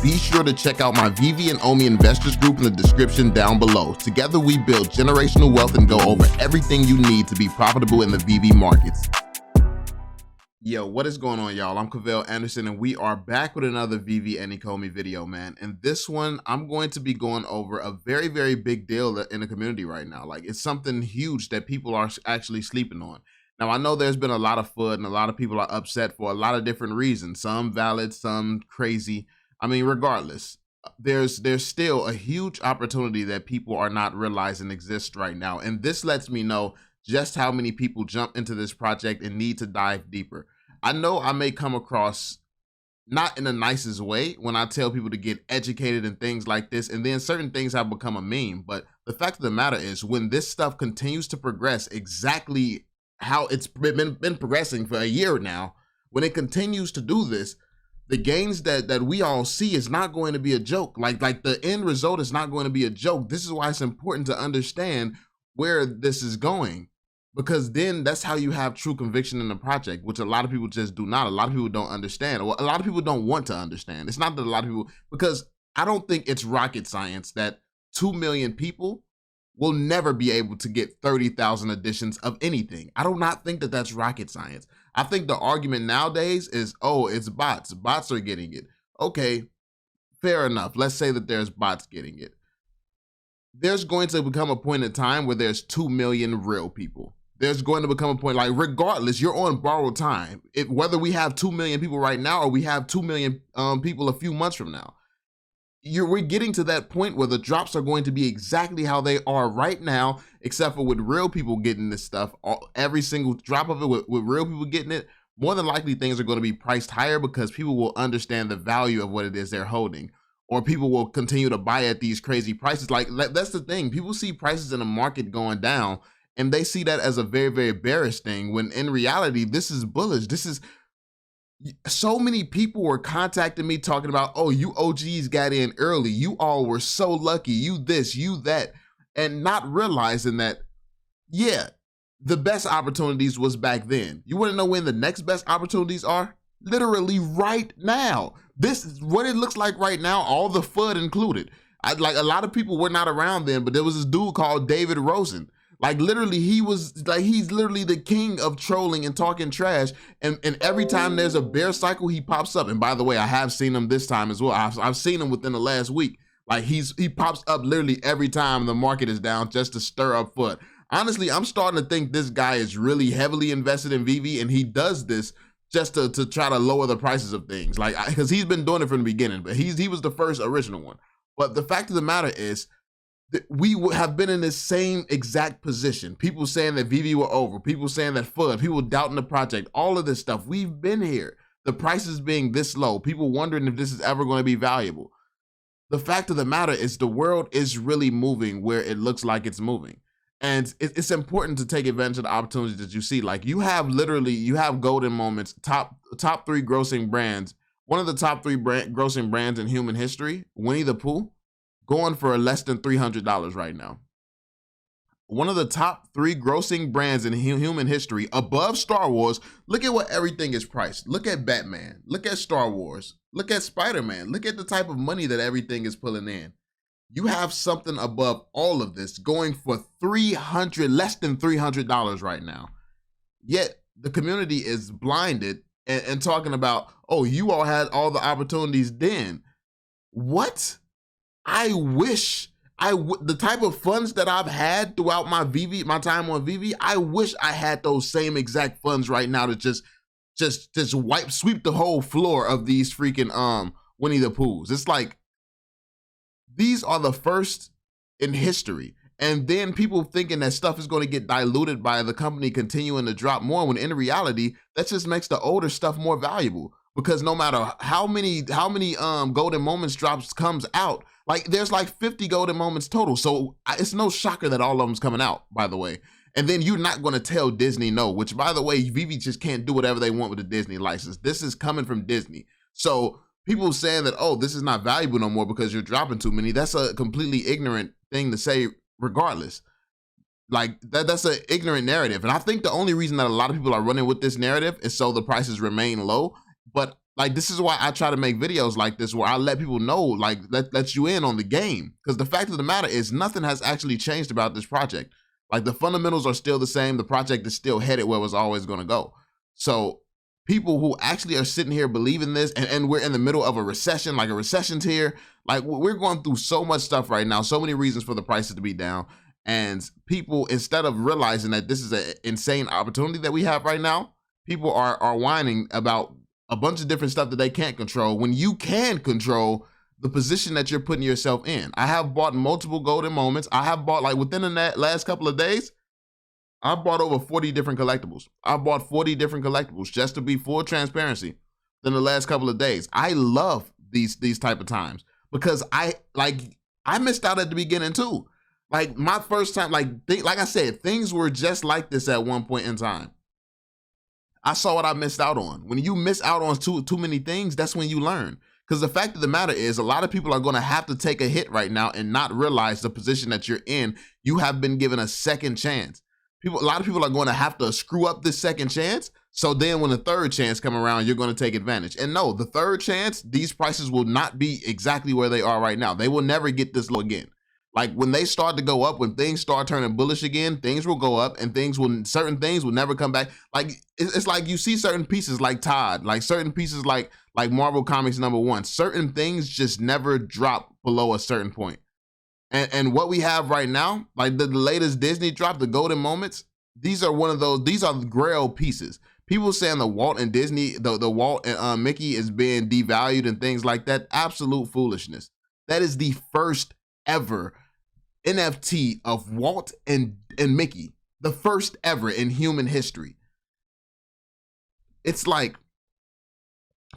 Be sure to check out my Veve and Omi investors group in the description down below. Together we build generational wealth and go over everything you need to be profitable in the Veve markets. Yo, what is going on, y'all? I'm Cavell Anderson, and we are back with another Veve and Ecomi video, man. And this one, I'm going to be going over a very, very big deal in the community right now. Like, it's something huge that people are actually sleeping on. Now, I know there's been a lot of FUD, and a lot of people are upset for a lot of different reasons. Some valid, some crazy. I mean, regardless, there's still a huge opportunity that people are not realizing exists right now. And this lets me know just how many people jump into this project and need to dive deeper. I know I may come across not in the nicest way when I tell people to get educated and things like this, and then certain things have become a meme. But the fact of the matter is, when this stuff continues to progress exactly how it's been progressing for a year now, when it continues to do this, the gains that we all see is not going to be a joke. Like the end result is not going to be a joke. This is why it's important to understand where this is going, because then that's how you have true conviction in the project, which a lot of people just do not. A lot of people don't understand, or a lot of people don't want to understand. It's not that a lot of people, because I don't think it's rocket science that 2 million people will never be able to get 30,000 editions of anything. I do not think that that's rocket science. I think the argument nowadays is, oh, it's bots. Bots are getting it. Okay, fair enough. Let's say that there's bots getting it. There's going to become a point in time where there's 2 million real people. There's going to become a point, like, regardless, you're on borrowed time. Whether we have 2 million people right now or we have 2 million people a few months from now, we're getting to that point where the drops are going to be exactly how they are right now, except for with real people getting this stuff, every single drop of it with real people getting it, more than likely things are going to be priced higher because people will understand the value of what it is they're holding, or people will continue to buy at these crazy prices. Like, that's the thing. People see prices in the market going down and they see that as a very, very bearish thing, when in reality, this is bullish. This is, so many people were contacting me talking about, oh, you OGs got in early. You all were so lucky. You this, you that. And not realizing that, yeah, the best opportunities was back then. You want to know when the next best opportunities are? Literally right now. This is what it looks like right now, all the FUD included. Like, a lot of people were not around then, but there was this dude called David Rosen. Like, literally, he's literally the king of trolling and talking trash. And every time there's a bear cycle, he pops up. And by the way, I have seen him this time as well. I've seen him within the last week. Like, he pops up literally every time the market is down just to stir up FUD. Honestly, I'm starting to think this guy is really heavily invested in Veve, and he does this just to try to lower the prices of things. Like, because he's been doing it from the beginning, but he was the first original one. But the fact of the matter is, we have been in this same exact position. People saying that Veve were over, people saying that FUD, people doubting the project, all of this stuff. We've been here. The prices being this low, people wondering if this is ever going to be valuable. The fact of the matter is, the world is really moving where it looks like it's moving. And it's important to take advantage of the opportunities that you see. Like, you have golden moments, top 3 grossing brands. One of the top 3 grossing brands in human history, Winnie the Pooh, going for less than $300 right now. One of the top 3 grossing brands in human history, above Star Wars. Look at what everything is priced. Look at Batman. Look at Star Wars. Look at Spider-Man. Look at the type of money that everything is pulling in. You have something above all of this going for less than $300 right now. Yet the community is blinded and talking about, oh, you all had all the opportunities then. What? I wish the type of funds that I've had throughout my time on Veve, I wish I had those same exact funds right now to just sweep the whole floor of these freaking Winnie the Poohs. It's like, these are the first in history. And then people thinking that stuff is going to get diluted by the company continuing to drop more, when in reality, that just makes the older stuff more valuable. Because no matter how many golden moments drops comes out, like, there's like 50 golden moments total. So it's no shocker that all of them's coming out, by the way. And then you're not going to tell Disney no, which, by the way, Veve just can't do whatever they want with the Disney license. This is coming from Disney. So people saying that, oh, this is not valuable no more because you're dropping too many, that's a completely ignorant thing to say regardless. Like, that's an ignorant narrative. And I think the only reason that a lot of people are running with this narrative is so the prices remain low. But Like, this is why I try to make videos like this where I let people know, like, let you in on the game. Because the fact of the matter is nothing has actually changed about this project. Like, the fundamentals are still the same. The project is still headed where it was always going to go. So people who actually are sitting here believing this, and we're in the middle of a recession, like a recession's here. Like, we're going through so much stuff right now, so many reasons for the prices to be down. And people, instead of realizing that this is an insane opportunity that we have right now, people are whining about a bunch of different stuff that they can't control when you can control the position that you're putting yourself in. I have bought multiple golden moments. I have bought, like, within the last couple of days, I bought over 40 different collectibles. I bought 40 different collectibles, just to be full transparency, in the last couple of days. I love these type of times because I missed out at the beginning too. Like, my first time, like I said, things were just like this at one point in time. I saw what I missed out on. When you miss out on too many things, that's when you learn. Because the fact of the matter is, a lot of people are going to have to take a hit right now and not realize the position that you're in. You have been given a second chance. A lot of people are going to have to screw up this second chance. So then when the third chance come around, you're going to take advantage. And no, the third chance, these prices will not be exactly where they are right now. They will never get this low again. Like, when they start to go up, when things start turning bullish again, things will go up, and certain things will never come back. Like, it's like you see certain pieces like Todd, like certain pieces like Marvel Comics #1. Certain things just never drop below a certain point. And what we have right now, like the latest Disney drop, the golden moments, these are the grail pieces. People saying the Walt and Disney, the Walt and Mickey is being devalued and things like that. Absolute foolishness. That is the first ever NFT of Walt and Mickey, the first ever in human history. It's like,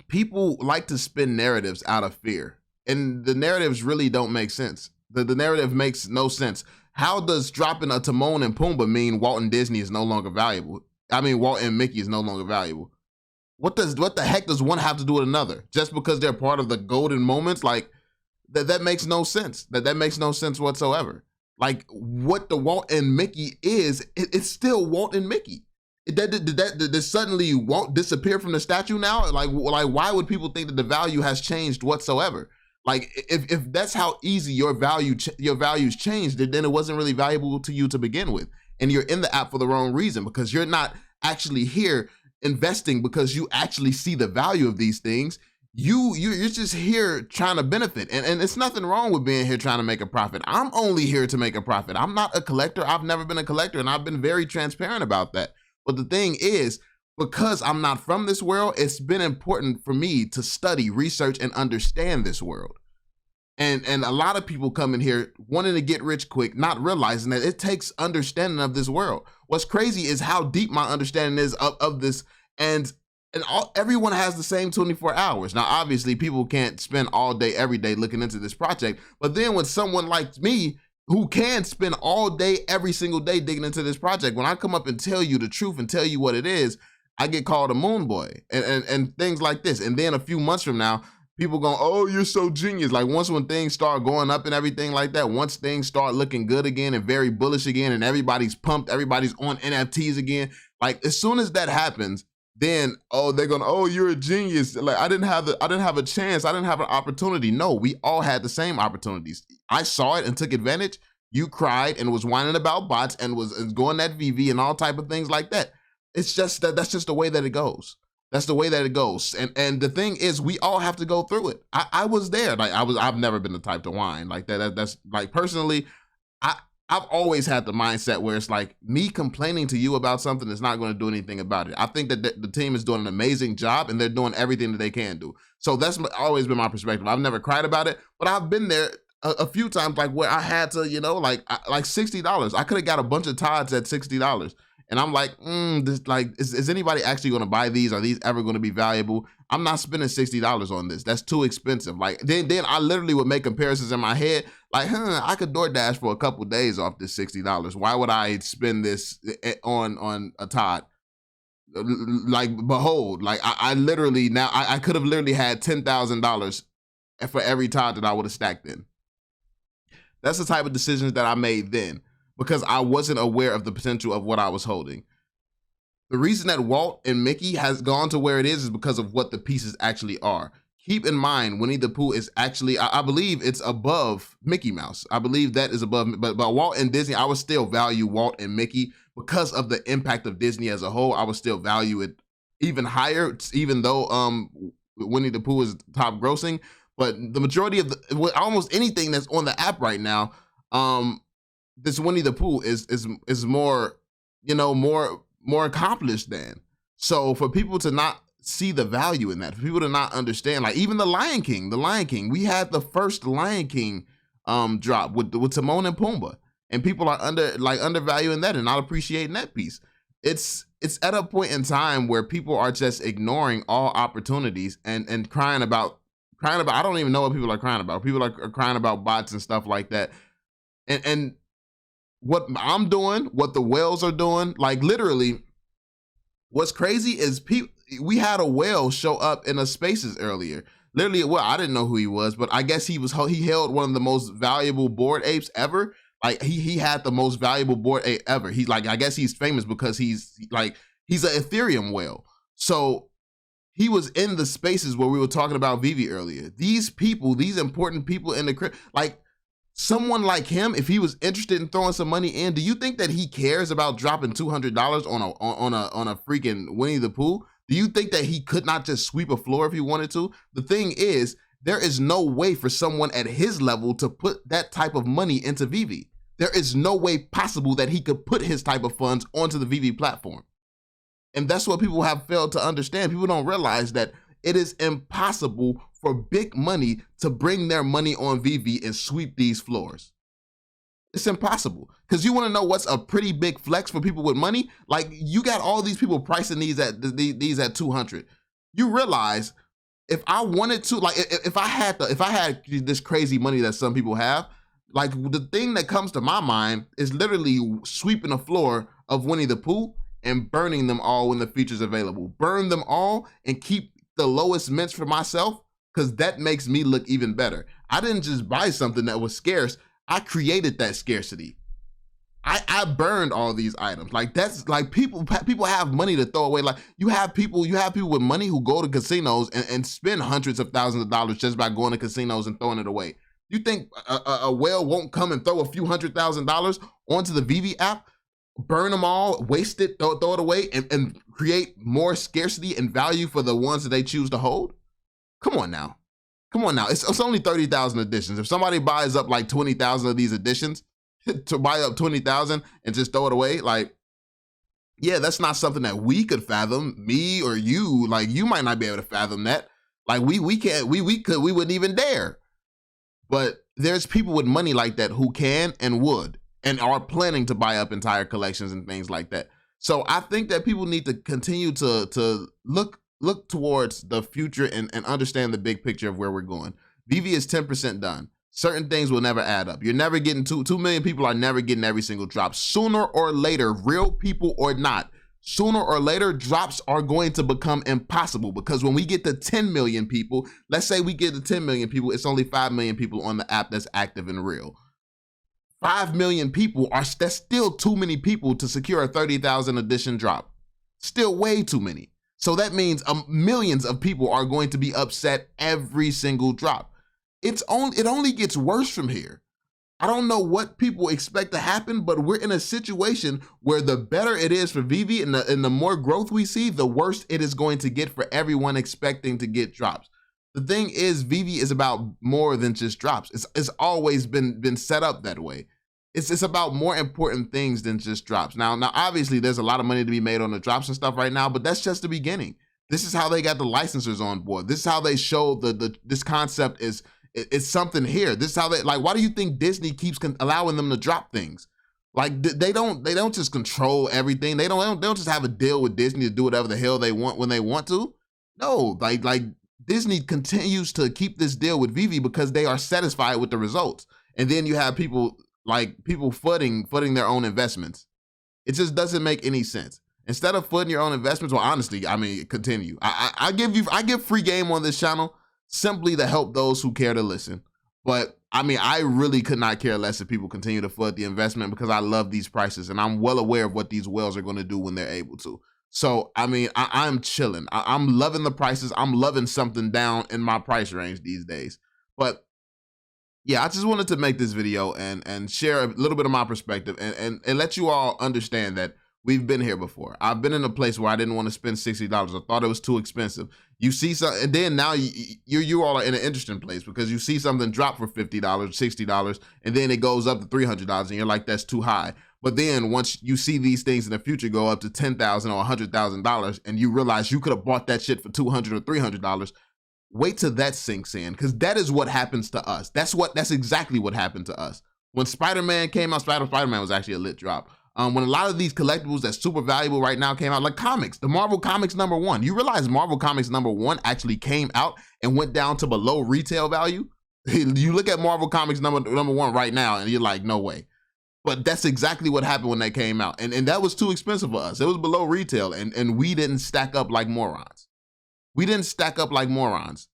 people like to spin narratives out of fear, and the narratives really don't make sense. The narrative makes no sense. How does dropping a Timon and Pumbaa mean Walt and Disney is no longer valuable? I mean, Walt and Mickey is no longer valuable. What the heck does one have to do with another? Just because they're part of the golden moments? Like, that makes no sense. That makes no sense whatsoever. Like, what the Walt and Mickey is, it's still Walt and Mickey. Did suddenly Walt disappear from the statue now? Like why would people think that the value has changed whatsoever? Like, if that's how easy your values changed, then it wasn't really valuable to you to begin with. And you're in the app for the wrong reason, because you're not actually here investing because you actually see the value of these things. You're just here trying to benefit, and it's nothing wrong with being here trying to make a profit. I'm only here to make a profit. I'm not a collector. I've never been a collector, and I've been very transparent about that. But the thing is, because I'm not from this world, it's been important for me to study, research, and understand this world. And a lot of people come in here wanting to get rich quick, not realizing that it takes understanding of this world. What's crazy is how deep my understanding is of this, and everyone has the same 24 hours. Now, obviously, people can't spend all day, every day looking into this project. But then when someone like me, who can spend all day, every single day digging into this project, when I come up and tell you the truth and tell you what it is, I get called a moon boy and things like this. And then a few months from now, people going, oh, you're so genius. Like, when things start going up and everything like that, once things start looking good again and very bullish again, and everybody's pumped, everybody's on NFTs again, like, as soon as that happens, then, oh, they're going, oh, you're a genius. Like, I didn't have a chance. I didn't have an opportunity. No, we all had the same opportunities. I saw it and took advantage. You cried and was whining about bots and was going that VV and all type of things like that. It's just that's just the way that it goes. That's the way that it goes. And the thing is, we all have to go through it. I was there. Like, I've never been the type to whine like that. That's like, personally, I've always had the mindset where it's like, me complaining to you about something is not going to do anything about it. I think that the team is doing an amazing job, and they're doing everything that they can do. So that's always been my perspective. I've never cried about it, but I've been there a few times, like, where I had to, like $60. I could have got a bunch of Todds at $60. And I'm like, is anybody actually going to buy these? Are these ever going to be valuable? I'm not spending $60 on this. That's too expensive. Like, then I literally would make comparisons in my head. Like, I could DoorDash for a couple of days off this $60. Why would I spend this on a Todd? Like, behold, like, I literally, now I could have literally had $10,000 for every Todd that I would have stacked in. That's the type of decisions that I made then, because I wasn't aware of the potential of what I was holding. The reason that Walt and Mickey has gone to where it is because of what the pieces actually are. Keep in mind, Winnie the Pooh is actually, I believe it's above Mickey Mouse. I believe that is above, but Walt and Disney, I would still value Walt and Mickey because of the impact of Disney as a whole. I would still value it even higher, even though Winnie the Pooh is top grossing. But the majority of almost anything that's on the app right now, this Winnie the Pooh is more, more accomplished than. So for people to not see the value in that, for people to not understand, like even the Lion King, we had the first Lion King drop with Timon and Pumbaa, and people are undervaluing that and not appreciating that piece. It's at a point in time where people are just ignoring all opportunities and crying about, I don't even know what people are crying about. People are crying about bots and stuff like that. And what I'm doing, what the whales are doing, like literally, what's crazy is we had a whale show up in a spaces earlier. Literally, well, I didn't know who he was, but I guess he held one of the most valuable Bored Apes ever. Like he had the most valuable Bored Ape ever. He's like, I guess he's famous because he's an Ethereum whale. So he was in the spaces where we were talking about Veve earlier. These people, these important people in the crypto, like someone like him, if he was interested in throwing some money in, do you think that he cares about dropping $200 on a freaking Winnie the Pooh? Do you think that he could not just sweep a floor if he wanted to? The thing is, there is no way for someone at his level to put that type of money into Veve. There is no way possible that he could put his type of funds onto the Veve platform. And that's what people have failed to understand. People don't realize that it is impossible for big money to bring their money on Veve and sweep these floors. It's impossible. Because you want to know what's a pretty big flex for people with money? Like, you got all these people pricing these at 200. You realize if I wanted to, like, if I had this crazy money that some people have, like, the thing that comes to my mind is literally sweeping the floor of Winnie the Pooh and burning them all when the feature's available. Burn them all and keep the lowest mints for myself, because that makes me look even better. I didn't just buy something that was scarce. I created that scarcity. I burned all these items. Like, that's like people have money to throw away. Like, you have people with money who go to casinos and spend hundreds of thousands of dollars just by going to casinos and throwing it away. You think a whale won't come and throw a few $100,000 onto the Veve app, burn them all, waste it, throw it away, and create more scarcity and value for the ones that they choose to hold? Come on now. It's only 30,000 editions. If somebody buys up like 20,000 of these editions, to buy up 20,000 and just throw it away, like, yeah, that's not something that we could fathom. Me or you, like, you might not be able to fathom that. Like, we wouldn't even dare. But there's people with money like that who can and would and are planning to buy up entire collections and things like that. So I think that people need to continue to look towards the future and understand the big picture of where we're going. Veve is 10% done. Certain things will never add up. You're never getting 2 million people are never getting every single drop. Sooner or later, real people or not, sooner or later, drops are going to become impossible, because when we get to 10 million people, let's say we get to 10 million people, it's only 5 million people on the app that's active and real. 5 million people that's still too many people to secure a 30,000 edition drop. Still way too many. So that means millions of people are going to be upset every single drop. It only gets worse from here. I don't know what people expect to happen, but we're in a situation where the better it is for Veve and the more growth we see, the worse it is going to get for everyone expecting to get drops. The thing is, Veve is about more than just drops. It's always been set up that way. It's about more important things than just drops. Now, obviously, there's a lot of money to be made on the drops and stuff right now, but that's just the beginning. This is how they got the licensors on board. This is how they show this concept is something here. This is how they, like, why do you think Disney keeps allowing them to drop things? Like, they don't just control everything. They don't just have a deal with Disney to do whatever the hell they want when they want to. No, like Disney continues to keep this deal with Veve because they are satisfied with the results. And then you have people footing their own investments. It just doesn't make any sense. Instead of footing your own investments, well, honestly, I mean, continue. I give free game on this channel simply to help those who care to listen. But I mean, I really could not care less if people continue to foot the investment, because I love these prices and I'm well aware of what these whales are going to do when they're able to. So, I mean, I'm chilling. I'm loving the prices. I'm loving something down in my price range these days. But yeah, I just wanted to make this video and share a little bit of my perspective and let you all understand that we've been here before. I've been in a place where I didn't want to spend $60. I thought it was too expensive. You see something, and then now you all are in an interesting place because you see something drop for $50, $60, and then it goes up to $300, and you're like, that's too high. But then once you see these things in the future go up to $10,000 or $100,000, and you realize you could have bought that shit for $200 or $300, wait till that sinks in, because that is what happens to us. That's exactly what happened to us. When Spider-Man came out, Spider-Man was actually a lit drop. When a lot of these collectibles that's super valuable right now came out, like comics, the Marvel Comics #1. You realize Marvel Comics #1 actually came out and went down to below retail value? You look at Marvel Comics #1 right now and you're like, no way. But that's exactly what happened when they came out. And that was too expensive for us. It was below retail and we didn't stack up like morons. We didn't stack up like morons.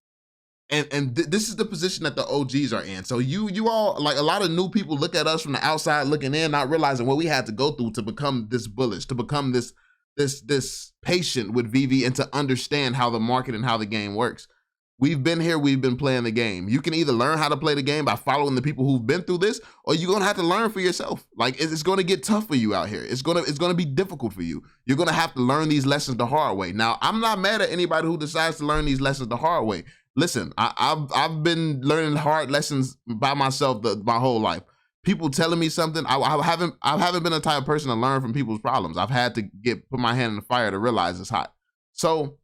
And this is the position that the OGs are in. So you all, like a lot of new people look at us from the outside looking in, not realizing what we had to go through to become this bullish, to become this patient with Veve and to understand how the market and how the game works. We've been here, we've been playing the game. You can either learn how to play the game by following the people who've been through this, or you're gonna have to learn for yourself. Like it's gonna get tough for you out here. It's gonna be difficult for you. You're gonna have to learn these lessons the hard way. Now, I'm not mad at anybody who decides to learn these lessons the hard way. Listen, I've been learning hard lessons by myself my whole life. People telling me something, I haven't been the type of person to learn from people's problems. I've had to put my hand in the fire to realize it's hot. So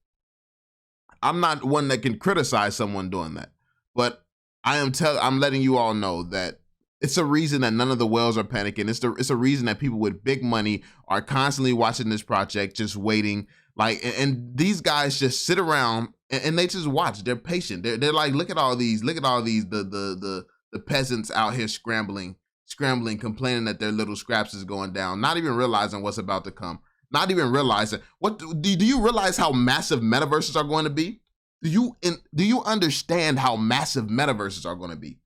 I'm not one that can criticize someone doing that, but I'm letting you all know that it's a reason that none of the whales are panicking. It's a reason that people with big money are constantly watching this project, just waiting. Like, and these guys just sit around and they just watch. They're patient. They're like, look at all these, the peasants out here scrambling, complaining that their little scraps is going down, not even realizing what's about to come. Not even realizing do you realize how massive metaverses are going to be? Do you understand how massive metaverses are going to be?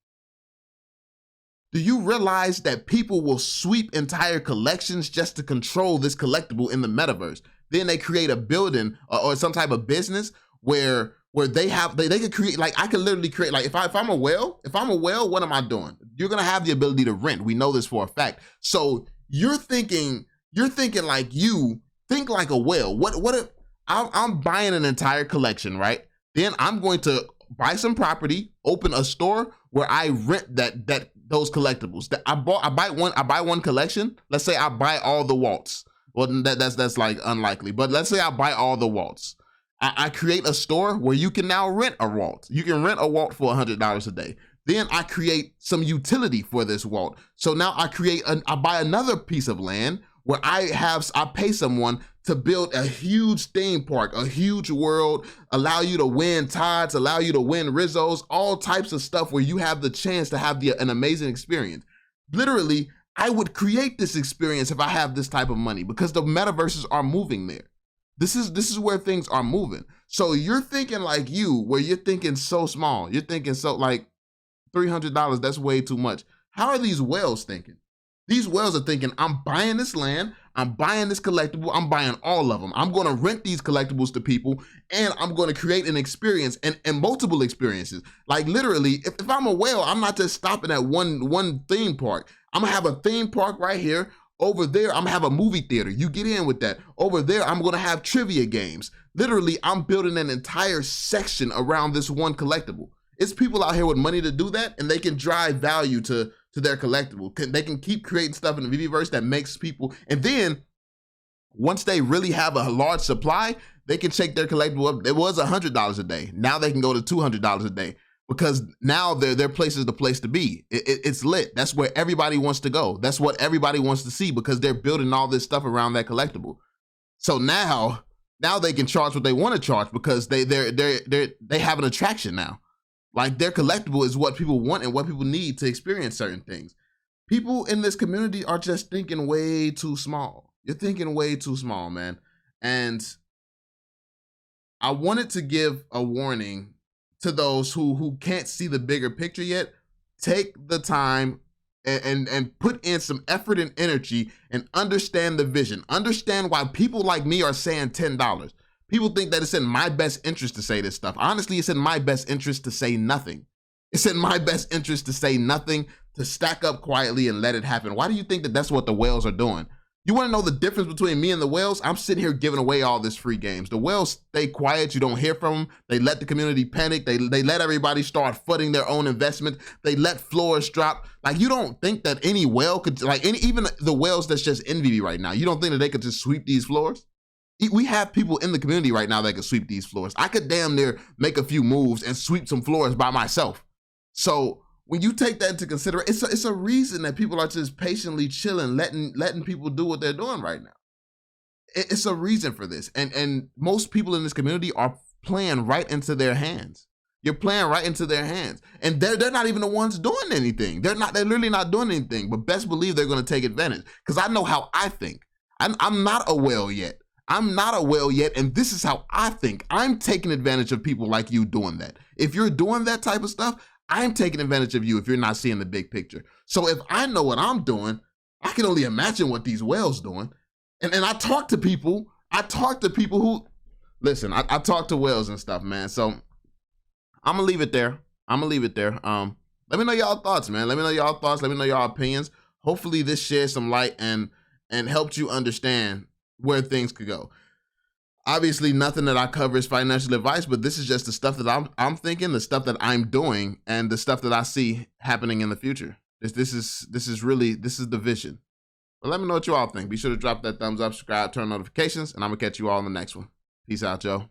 Do you realize that people will sweep entire collections just to control this collectible in the metaverse? Then they create a building or some type of business where they could create, like I could literally create, like if I'm a whale, what am I doing? You're gonna have the ability to rent. We know this for a fact. So you're thinking like think like a whale. What if I'm buying an entire collection, right? Then I'm going to buy some property, open a store where I rent those collectibles. That I buy one collection. Let's say I buy all the waltz. Well, that's like unlikely, but let's say I buy all the waltz. I create a store where you can now rent a waltz. You can rent a waltz for $100 a day. Then I create some utility for this waltz. So now I buy another piece of land where I pay someone to build a huge theme park, a huge world, allow you to win Todds, allow you to win Rizzos, all types of stuff where you have the chance to have an amazing experience. Literally, I would create this experience if I have this type of money because the metaverses are moving there. This is where things are moving. So you're thinking like where you're thinking so small. You're thinking so like $300, that's way too much. How are these whales thinking? These whales are thinking, I'm buying this land, I'm buying this collectible, I'm buying all of them. I'm gonna rent these collectibles to people and I'm gonna create an experience and multiple experiences. Like literally, if I'm a whale, I'm not just stopping at one theme park. I'm gonna have a theme park right here. Over there, I'm gonna have a movie theater. You get in with that. Over there, I'm gonna have trivia games. Literally, I'm building an entire section around this one collectible. It's people out here with money to do that, and they can drive value to their collectible. They can keep creating stuff in the Veveverse that makes people, and then once they really have a large supply, they can shake their collectible up. It was $100 a day. Now they can go to $200 a day because now their place is the place to be. It's lit. That's where everybody wants to go. That's what everybody wants to see because they're building all this stuff around that collectible. So now they can charge what they want to charge because they have an attraction now. Like their collectible is what people want and what people need to experience certain things. People in this community are just thinking way too small. You're thinking way too small, man. And I wanted to give a warning to those who can't see the bigger picture yet. Take the time and put in some effort and energy and understand the vision. Understand why people like me are saying $10. People think that it's in my best interest to say this stuff. Honestly, it's in my best interest to say nothing. It's in my best interest to say nothing, to stack up quietly and let it happen. Why do you think that that's what the whales are doing? You want to know the difference between me and the whales? I'm sitting here giving away all this free games. The whales stay quiet. You don't hear from them. They let the community panic. They let everybody start footing their own investment. They let floors drop. Like, you don't think that any whale could, like, even the whales that's just in Veve right now, you don't think that they could just sweep these floors? We have people in the community right now that could sweep these floors. I could damn near make a few moves and sweep some floors by myself. So when you take that into consideration, it's a reason that people are just patiently chilling, letting people do what they're doing right now. It's a reason for this. And most people in this community are playing right into their hands. You're playing right into their hands. And they're not even the ones doing anything. They're literally not doing anything, but best believe they're gonna take advantage. Because I know how I think. I'm not a whale yet. I'm not a whale yet, and this is how I think. I'm taking advantage of people like you doing that. If you're doing that type of stuff, I'm taking advantage of you if you're not seeing the big picture. So if I know what I'm doing, I can only imagine what these whales doing. And I talk to people. Who, listen, I talk to whales and stuff, man. So I'm gonna leave it there. Let me know y'all thoughts, man. Let me know y'all thoughts. Let me know y'all opinions. Hopefully this shares some light and helped you understand where things could go. Obviously, nothing that I cover is financial advice, but this is just the stuff that I'm thinking, the stuff that I'm doing, and the stuff that I see happening in the future. This is the vision. But let me know what you all think. Be sure to drop that thumbs up, subscribe, turn on notifications, and I'm gonna catch you all in the next one. Peace out, y'all.